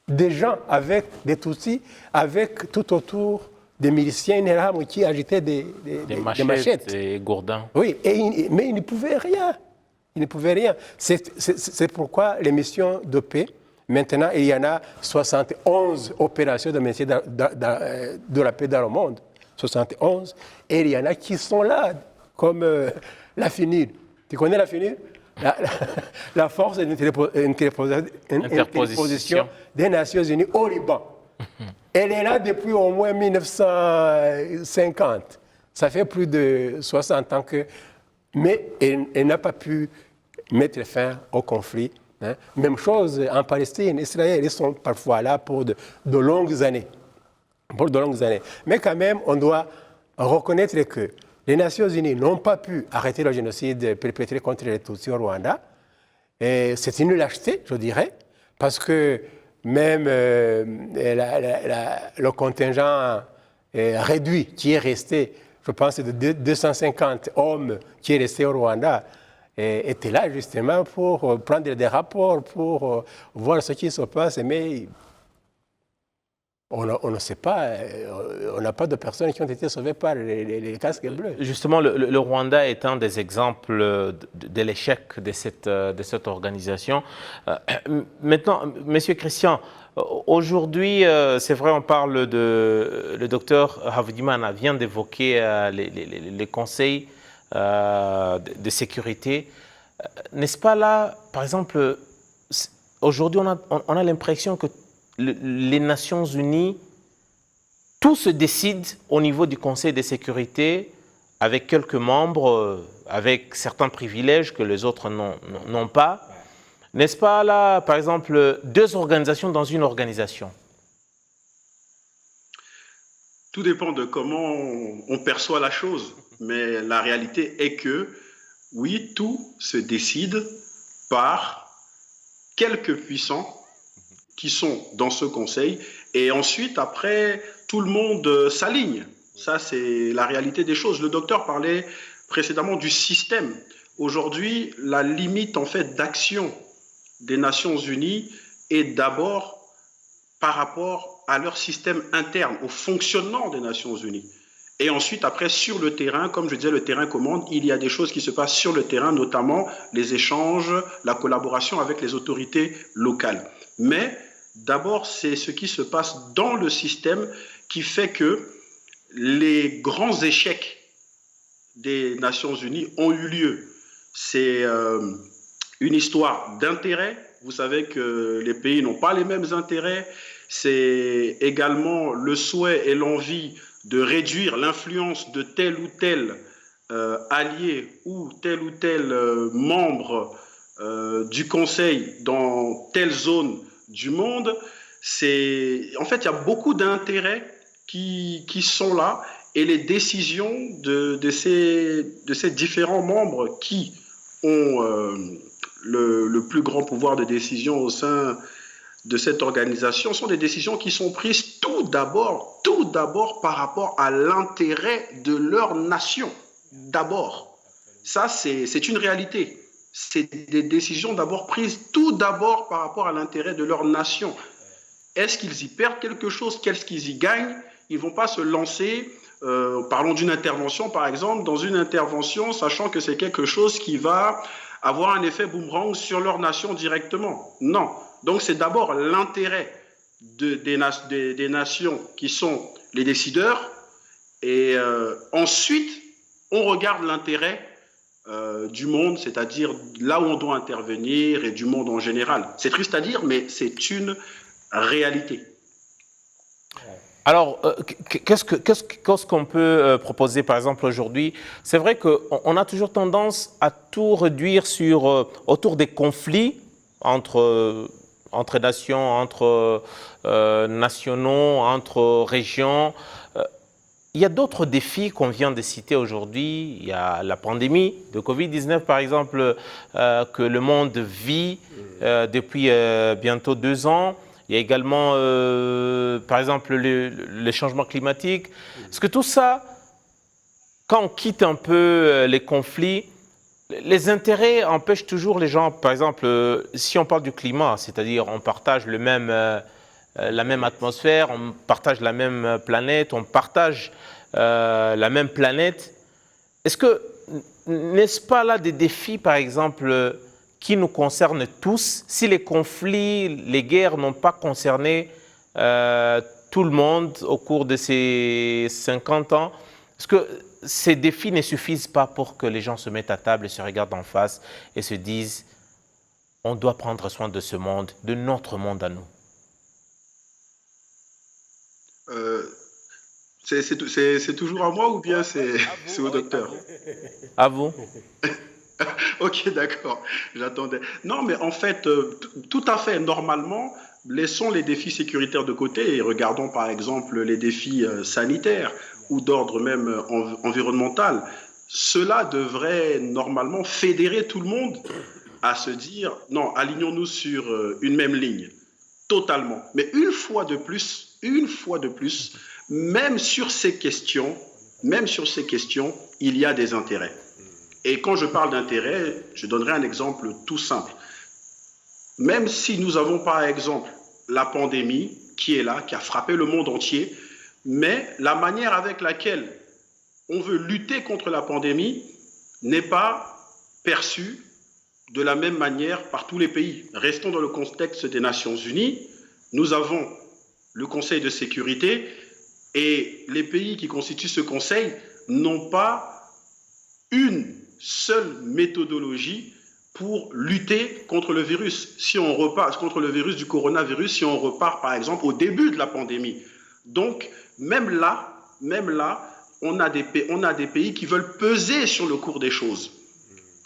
des gens avec des Tutsis, avec tout autour des miliciens Interahamwe qui agitaient des machettes. Et gourdins. Oui, mais il ne pouvait rien. Il ne pouvait rien. C'est pourquoi les missions de paix, maintenant, il y en a 71 opérations de maintien de la paix dans le monde. 71. Et il y en a qui sont là, comme la FINUL. Tu connais la FINUL? La force d'interposition des Nations Unies au Liban. Elle est là depuis au moins 1950. Ça fait plus de 60 ans que... Mais elle n'a pas pu mettre fin au conflit. Hein. Même chose en Palestine, Israël, ils sont parfois là pour de longues années. Mais quand même, on doit reconnaître que les Nations Unies n'ont pas pu arrêter le génocide perpétré contre les Tutsis au Rwanda. Et c'est une lâcheté, je dirais, parce que même le contingent réduit qui est resté, je pense, de 250 hommes qui est resté au Rwanda, était là justement pour prendre des rapports, pour voir ce qui se passe, mais on ne sait pas, on n'a pas de personnes qui ont été sauvées par les casques bleus. Justement, le Rwanda est un des exemples de l'échec de cette organisation. Maintenant, Monsieur Christian, aujourd'hui, c'est vrai, on parle de... Le docteur Havudimana vient d'évoquer les conseils de sécurité. N'est-ce pas là, par exemple, aujourd'hui, on a l'impression que les Nations Unies, tout se décide au niveau du Conseil de sécurité avec quelques membres, avec certains privilèges que les autres n'ont pas. N'est-ce pas là, par exemple, deux organisations dans une organisation? Tout dépend de comment on perçoit la chose, mais la réalité est que, oui, tout se décide par quelques puissants qui sont dans ce conseil, et ensuite, après, tout le monde s'aligne. Ça, c'est la réalité des choses. Le docteur parlait précédemment du système. Aujourd'hui, la limite, en fait, d'action des Nations Unies est d'abord par rapport à leur système interne, au fonctionnement des Nations Unies. Et ensuite, après, sur le terrain, comme je disais, le terrain commande, il y a des choses qui se passent sur le terrain, notamment les échanges, la collaboration avec les autorités locales. Mais d'abord, c'est ce qui se passe dans le système qui fait que les grands échecs des Nations Unies ont eu lieu. C'est une histoire d'intérêt. Vous savez que les pays n'ont pas les mêmes intérêts. C'est également le souhait et l'envie de réduire l'influence de tel ou tel allié ou tel membre du Conseil dans telle zone du monde. En fait, il y a beaucoup d'intérêts qui sont là, et les décisions de ces différents membres qui ont le plus grand pouvoir de décision au sein de cette organisation sont des décisions qui sont prises tout d'abord par rapport à l'intérêt de leur nation. D'abord, ça c'est une réalité. C'est des décisions d'abord prises tout d'abord par rapport à l'intérêt de leur nation. Est-ce qu'ils y perdent quelque chose? Qu'est-ce qu'ils y gagnent? Ils ne vont pas se lancer, parlons d'une intervention par exemple, dans une intervention sachant que c'est quelque chose qui va avoir un effet boomerang sur leur nation directement. Non. Donc c'est d'abord l'intérêt des nations qui sont les décideurs, et ensuite on regarde l'intérêt du monde, c'est-à-dire là où on doit intervenir, et du monde en général. C'est triste à dire, mais c'est une réalité. Alors, qu'est-ce qu'on peut proposer, par exemple, aujourd'hui? C'est vrai qu'on a toujours tendance à tout réduire autour des conflits entre nations, entre nationaux, entre régions. il y a d'autres défis qu'on vient de citer aujourd'hui. Il y a la pandémie de Covid-19, par exemple, que le monde vit depuis bientôt 2 ans. Il y a également, par exemple, les changements climatiques. Est-ce que tout ça, quand on quitte un peu les conflits, les intérêts empêchent toujours les gens, par exemple, si on parle du climat, c'est-à-dire on partage la même atmosphère, on partage la même planète, on partage la même planète. Est-ce que, n'est-ce pas là des défis, par exemple, qui nous concernent tous? Si les conflits, les guerres n'ont pas concerné tout le monde au cours de ces 50 ans, est-ce que ces défis ne suffisent pas pour que les gens se mettent à table et se regardent en face et se disent on doit prendre soin de ce monde, de notre monde à nous? C'est toujours à moi ou bien c'est au docteur? À vous. Ok, d'accord, j'attendais. Non, mais en fait, tout à fait, normalement, laissons les défis sécuritaires de côté et regardons par exemple les défis sanitaires ou d'ordre même environnemental. Cela devrait normalement fédérer tout le monde à se dire, non, alignons-nous sur une même ligne, totalement. Mais une fois de plus, même sur ces questions, il y a des intérêts. Et quand je parle d'intérêt, je donnerai un exemple tout simple. Même si nous avons par exemple la pandémie qui est là, qui a frappé le monde entier, mais la manière avec laquelle on veut lutter contre la pandémie n'est pas perçue de la même manière par tous les pays. Restons dans le contexte des Nations Unies. Nous avons le Conseil de sécurité et les pays qui constituent ce Conseil n'ont pas une seule méthodologie pour lutter contre le virus. Si on repart contre le virus du coronavirus, si on repart par exemple au début de la pandémie. Donc même là, on a des pays qui veulent peser sur le cours des choses.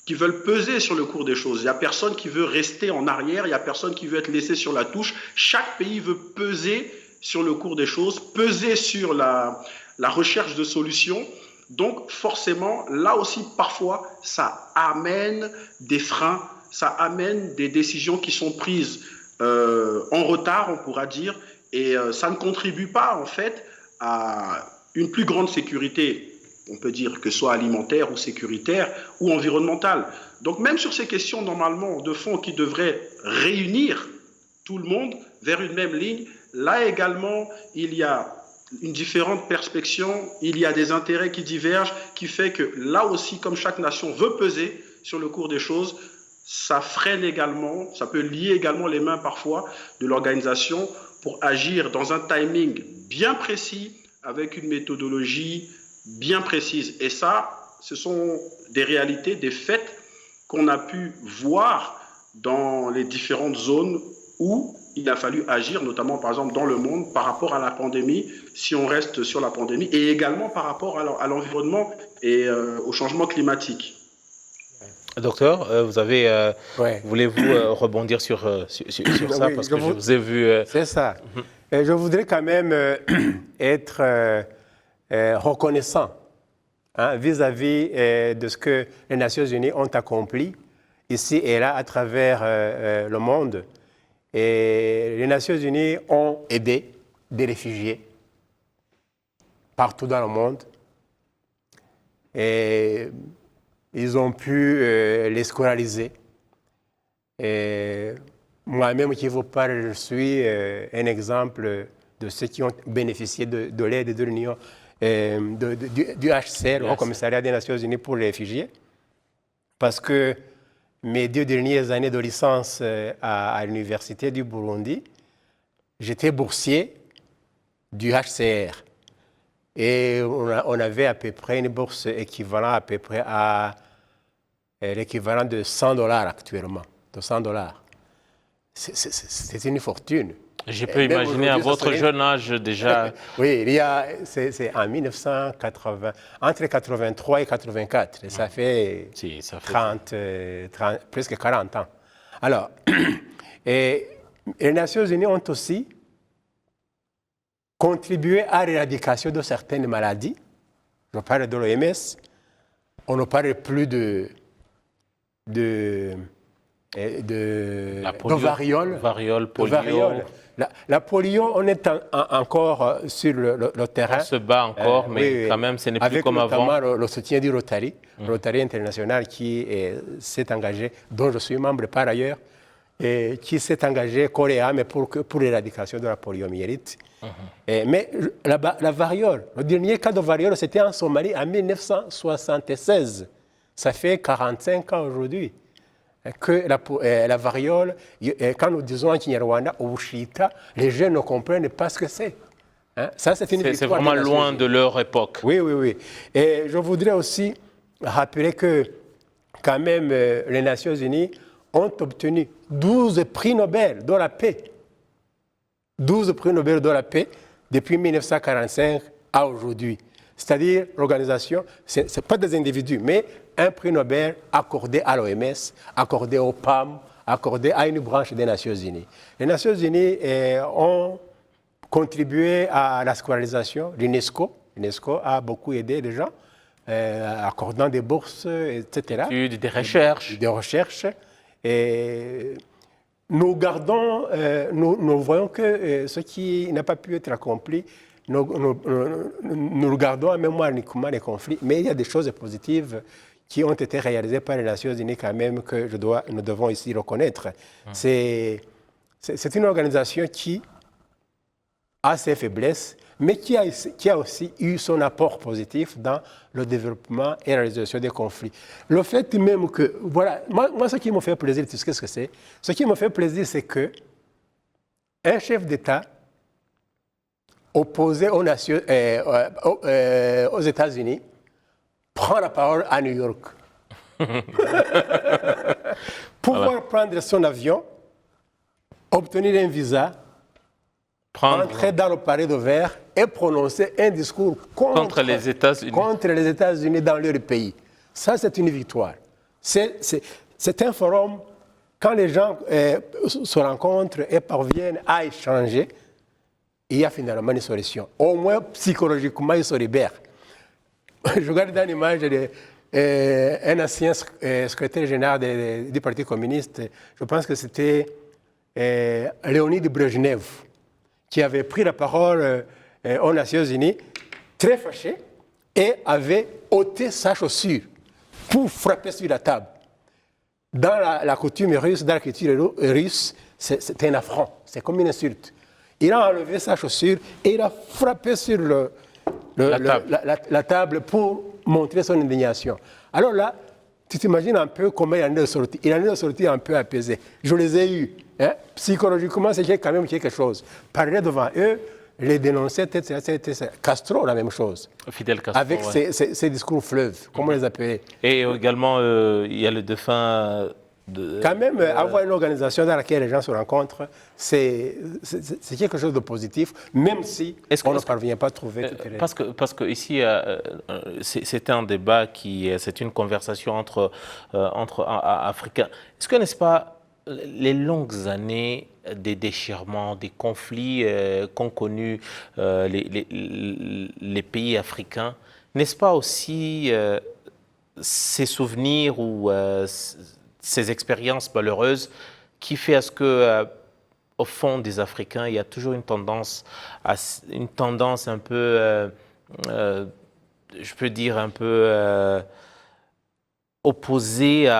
Il n'y a personne qui veut rester en arrière, il n'y a personne qui veut être laissé sur la touche. Chaque pays veut peser sur le cours des choses, peser sur la recherche de solutions. Donc forcément, là aussi, parfois, ça amène des freins, ça amène des décisions qui sont prises en retard, on pourra dire, et ça ne contribue pas, en fait, à une plus grande sécurité, on peut dire que ce soit alimentaire ou sécuritaire ou environnementale. Donc même sur ces questions, normalement, de fond qui devraient réunir tout le monde vers une même ligne, là également, il y a une différente perspective, il y a des intérêts qui divergent, qui fait que là aussi, comme chaque nation veut peser sur le cours des choses, ça freine également, ça peut lier également les mains parfois de l'organisation pour agir dans un timing bien précis, avec une méthodologie bien précise. Et ça, ce sont des réalités, des faits qu'on a pu voir dans les différentes zones où il a fallu agir, notamment par exemple dans le monde par rapport à la pandémie, si on reste sur la pandémie, et également par rapport à l'environnement et au changement climatique. Docteur, voulez-vous rebondir sur ça, parce que je vous ai vu... C'est ça. Je voudrais quand même être reconnaissant vis-à-vis de ce que les Nations Unies ont accompli ici et là à travers le monde. Et les Nations Unies ont aidé des réfugiés partout dans le monde. Et ils ont pu les scolariser. Et moi-même qui vous parle, je suis un exemple de ceux qui ont bénéficié de l'aide de l'Union, du HCR, le Haut Commissariat des Nations Unies pour les réfugiés, parce que mes 2 dernières années de licence à l'Université du Burundi, j'étais boursier du HCR. Et on avait à peu près une bourse équivalente à peu près à l'équivalent de $100 actuellement, de $100. C'est une fortune. Je peux imaginer à votre jeune âge déjà. Oui, c'est en 1980, entre 83 et 84. Ça fait, 30, presque 40 ans. Alors, et les Nations Unies ont aussi contribué à l'éradication de certaines maladies. Je parle de l'OMS. On ne parle plus de variole. Variole, polio. La polio, on est encore sur le terrain. On se bat encore, mais quand même, ce n'est plus comme avant. Avec notamment le soutien du Rotary, Rotary International qui s'est engagé, dont je suis membre par ailleurs, et qui s'est engagé corps et âme pour l'éradication de la poliomyélite. Mais la variole, le dernier cas de variole, c'était en Somalie en 1976. Ça fait 45 ans aujourd'hui que la variole, quand nous disons en Kinyarwanda, au Bushita, les jeunes ne comprennent pas ce que c'est. Hein? Ça, c'est vraiment loin de leur époque. Oui, oui, oui. Et je voudrais aussi rappeler que, quand même, les Nations Unies ont obtenu 12 prix Nobel de la paix. 12 prix Nobel de la paix depuis 1945 à aujourd'hui. C'est-à-dire, l'organisation, ce n'est pas des individus, mais un prix Nobel accordé à l'OMS, accordé au PAM, accordé à une branche des Nations Unies. Les Nations Unies ont contribué à la scolarisation. L'UNESCO a beaucoup aidé les gens, accordant des bourses, etc. Des recherches. Des recherches. Et nous gardons, nous voyons que ce qui n'a pas pu être accompli, nous le gardons en mémoire uniquement les conflits, mais il y a des choses positives qui ont été réalisées par les Nations Unies quand même que nous devons ici reconnaître. C'est une organisation qui a ses faiblesses, mais qui a aussi eu son apport positif dans le développement et la résolution des conflits. Le fait même que, voilà, moi ce qui me fait plaisir, tu sais ce que c'est? Ce qui me fait plaisir, c'est que un chef d'État opposé aux États-Unis prend la parole à New York. Pouvoir prendre son avion, obtenir un visa, entrer dans le palais de verre et prononcer un discours contre les États-Unis dans leur pays. Ça, c'est une victoire. C'est un forum, quand les gens se rencontrent et parviennent à échanger, il y a finalement une solution. Au moins, psychologiquement, ils se libèrent. Je regarde une image d'un ancien secrétaire général du Parti communiste, je pense que c'était Léonid Brejnev, qui avait pris la parole aux Nations Unies, très fâché, et avait ôté sa chaussure pour frapper sur la table. Dans la coutume russe, dans la culture russe, c'est un affront, c'est comme une insulte. Il a enlevé sa chaussure et il a frappé sur la table pour montrer son indignation. Alors là, tu t'imagines un peu comment il en est sorti. Il en est sorti un peu apaisé. Je les ai eus. Hein? Psychologiquement, c'est quand même quelque chose. Parler devant eux, les dénoncer, etc. Castro, la même chose. Fidel Castro. Avec ses discours fleuves, comment les appeler. Et également, il y a le défunt. Quand même, avoir une organisation dans laquelle les gens se rencontrent, c'est quelque chose de positif, même si on ne parvient pas à trouver toutes les... Parce que ici, c'est un débat c'est une conversation entre Africains. Est-ce que, n'est-ce pas, les longues années des déchirements, des conflits qu'ont connus les pays africains, n'est-ce pas aussi ces souvenirs ou ces expériences malheureuses qui fait à ce que, au fond des Africains, il y a toujours une tendance un peu, je peux dire un peu opposée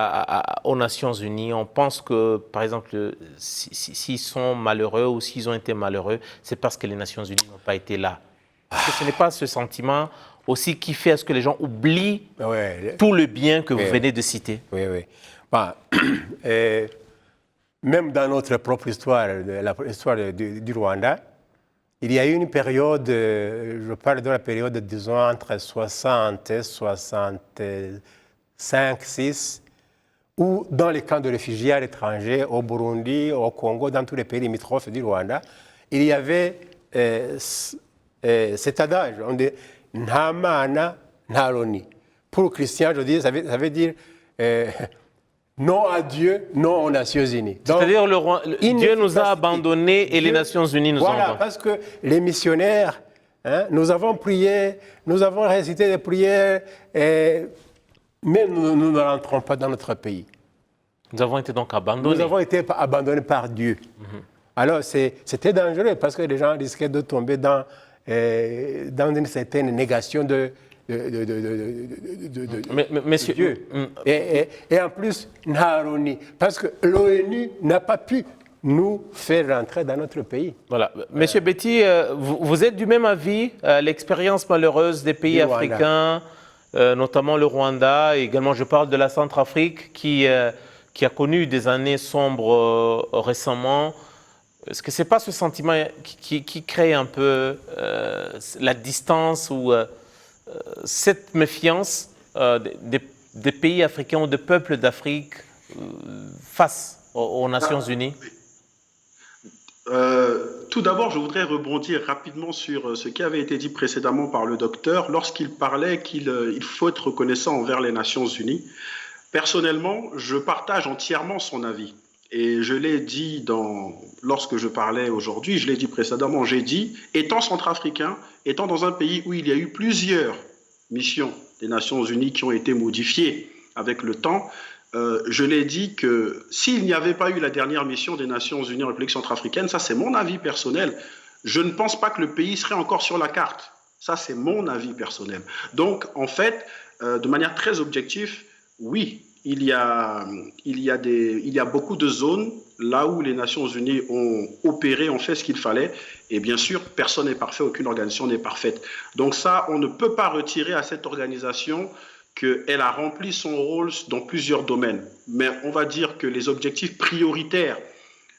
aux Nations Unies. On pense que, par exemple, s'ils sont malheureux ou s'ils ont été malheureux, c'est parce que les Nations Unies n'ont pas été là. Parce que ce n'est pas ce sentiment aussi qui fait à ce que les gens oublient tout le bien que vous venez de citer. Oui, oui. Même dans notre propre histoire, l'histoire du Rwanda, il y a eu une période, je parle de la période, disons, entre 60 et 65, 6, où dans les camps de réfugiés à l'étranger, au Burundi, au Congo, dans tous les pays limitrophes du Rwanda, il y avait cet adage, on dit « Ntamana ntaroni ». Pour le chrétien, je dis, ça veut dire... non à Dieu, non aux Nations Unies. Donc, c'est-à-dire Dieu nous a abandonnés et les Dieu, Nations Unies nous ont Voilà, abandonnés. parce que les missionnaires, nous avons prié, nous avons récité des prières, mais nous ne rentrons pas dans notre pays. Nous avons été donc abandonnés. Nous avons été abandonnés par Dieu. Alors, c'était dangereux parce que les gens risquaient de tomber dans une certaine négation de Messieurs, Dieu. Et en plus, Naharoni, parce que l'ONU n'a pas pu nous faire rentrer dans notre pays. voilà. Monsieur Betty, vous êtes du même avis. L'expérience malheureuse des pays africains, notamment le Rwanda, et également je parle de la Centrafrique, qui a connu des années sombres récemment. Est-ce que ce n'est pas ce sentiment qui crée un peu la distance ou cette méfiance des pays africains ou des peuples d'Afrique face aux Nations Unies? Tout d'abord, je voudrais rebondir rapidement sur ce qui avait été dit précédemment par le docteur lorsqu'il parlait qu'il faut être reconnaissant envers les Nations Unies. Personnellement, je partage entièrement son avis. Et je l'ai dit lorsque je parlais aujourd'hui, je l'ai dit précédemment, j'ai dit, étant centrafricain, étant dans un pays où il y a eu plusieurs missions des Nations Unies qui ont été modifiées avec le temps, je l'ai dit que s'il n'y avait pas eu la dernière mission des Nations Unies en République centrafricaine, ça c'est mon avis personnel, je ne pense pas que le pays serait encore sur la carte. Ça c'est mon avis personnel. Donc en fait, de manière très objective, oui, il y a beaucoup de zones là où les Nations Unies ont opéré, ont fait ce qu'il fallait. Et bien sûr, personne n'est parfait, aucune organisation n'est parfaite. Donc ça, on ne peut pas retirer à cette organisation qu'elle a rempli son rôle dans plusieurs domaines. Mais on va dire que les objectifs prioritaires,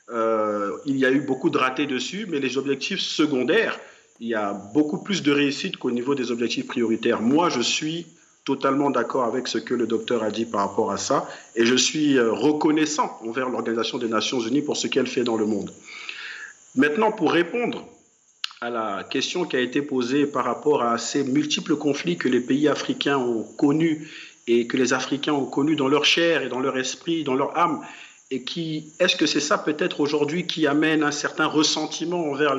il y a eu beaucoup de ratés dessus, mais les objectifs secondaires, il y a beaucoup plus de réussite qu'au niveau des objectifs prioritaires. Moi, je suis totalement d'accord avec ce que le docteur a dit par rapport à ça, et je suis reconnaissant envers l'Organisation des Nations Unies pour ce qu'elle fait dans le monde. Maintenant, pour répondre à la question qui a été posée par rapport à ces multiples conflits que les pays africains ont connus et que les Africains ont connus dans leur chair et dans leur esprit, dans leur âme, et est-ce que c'est ça peut-être aujourd'hui qui amène un certain ressentiment envers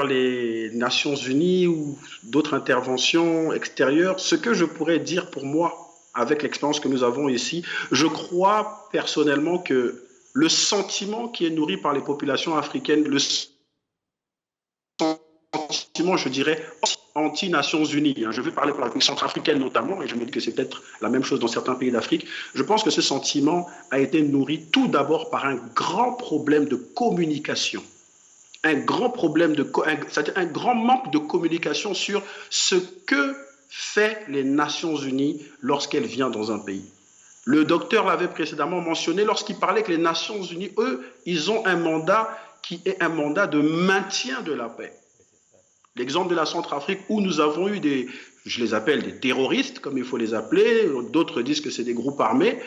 les Nations Unies ou d'autres interventions extérieures? Ce que je pourrais dire pour moi, avec l'expérience que nous avons ici, je crois personnellement que le sentiment qui est nourri par les populations africaines, le sentiment, je dirais, anti-Nations Unies, je vais parler pour la République centrafricaine notamment, et je me dis que c'est peut-être la même chose dans certains pays d'Afrique, je pense que ce sentiment a été nourri tout d'abord par un grand problème de communication. Un grand manque de communication sur ce que fait les Nations Unies lorsqu'elles viennent dans un pays. Le docteur l'avait précédemment mentionné lorsqu'il parlait que les Nations Unies, eux, ils ont un mandat qui est un mandat de maintien de la paix. L'exemple de la Centrafrique où nous avons eu je les appelle des terroristes, comme il faut les appeler, d'autres disent que c'est des groupes armés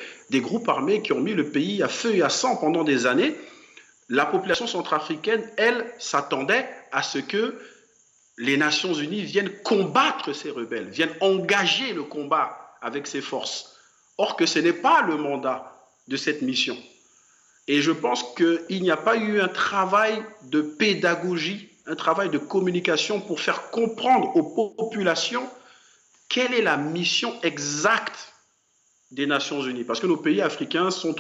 qui ont mis le pays à feu et à sang pendant des années. La population centrafricaine, elle, s'attendait à ce que les Nations Unies viennent combattre ces rebelles, viennent engager le combat avec ces forces. Or que ce n'est pas le mandat de cette mission. Et je pense qu'il n'y a pas eu un travail de pédagogie, un travail de communication pour faire comprendre aux populations quelle est la mission exacte des Nations Unies. Parce que nos pays africains sont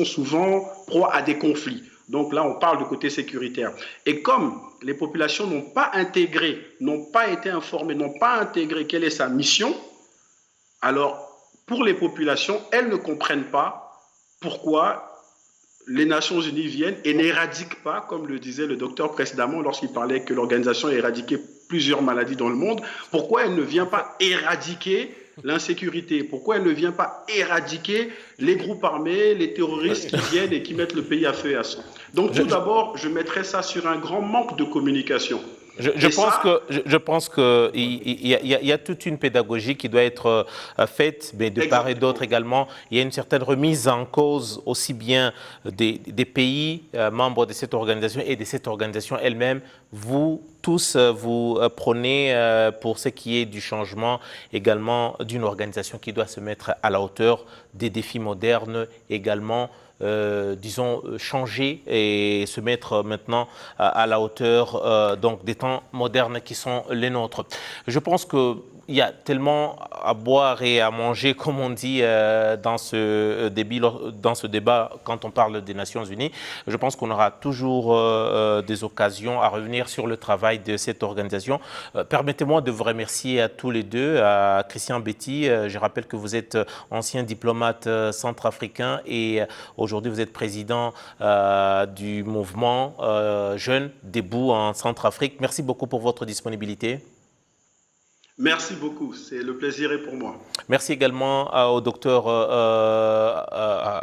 souvent proies à des conflits. Donc là, on parle du côté sécuritaire. Et comme les populations n'ont pas intégré, n'ont pas été informées, n'ont pas intégré quelle est sa mission, alors pour les populations, elles ne comprennent pas pourquoi les Nations Unies viennent et n'éradiquent pas, comme le disait le docteur précédemment lorsqu'il parlait que l'organisation a éradiqué plusieurs maladies dans le monde, pourquoi elle ne vient pas éradiquer l'insécurité? Pourquoi elle ne vient pas éradiquer les groupes armés, les terroristes qui viennent et qui mettent le pays à feu et à sang? Donc tout d'abord, je mettrais ça sur un grand manque de communication. Je pense que il y a toute une pédagogie qui doit être faite, mais de part et d'autre également. Il y a une certaine remise en cause aussi bien des pays membres de cette organisation et de cette organisation elle-même. Vous tous, vous prenez pour ce qui est du changement également d'une organisation qui doit se mettre à la hauteur des défis modernes également. Disons, changer et se mettre maintenant à la hauteur donc des temps modernes qui sont les nôtres. Je pense qu'il y a tellement à boire et à manger, comme on dit dans ce débat quand on parle des Nations Unies. Je pense qu'on aura toujours des occasions à revenir sur le travail de cette organisation. Permettez-moi de vous remercier à tous les deux, à Christian Betty. Je rappelle que vous êtes ancien diplomate centrafricain et aujourd'hui vous êtes président du mouvement Jeunes Debout en Centrafrique. Merci beaucoup pour votre disponibilité. Merci beaucoup, c'est le plaisir est pour moi. Merci également au docteur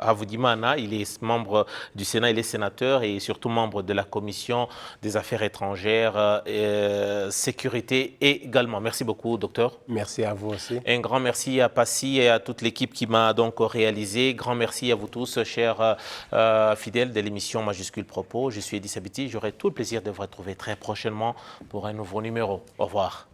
Avoudimana, il est membre du Sénat, il est sénateur et surtout membre de la Commission des Affaires étrangères et sécurité également. Merci beaucoup, docteur. Merci à vous aussi. Un grand merci à Passy et à toute l'équipe qui m'a donc réalisé. Grand merci à vous tous, chers fidèles de l'émission Majuscule Propos. Je suis Eddy Sabiti, j'aurai tout le plaisir de vous retrouver très prochainement pour un nouveau numéro. Au revoir.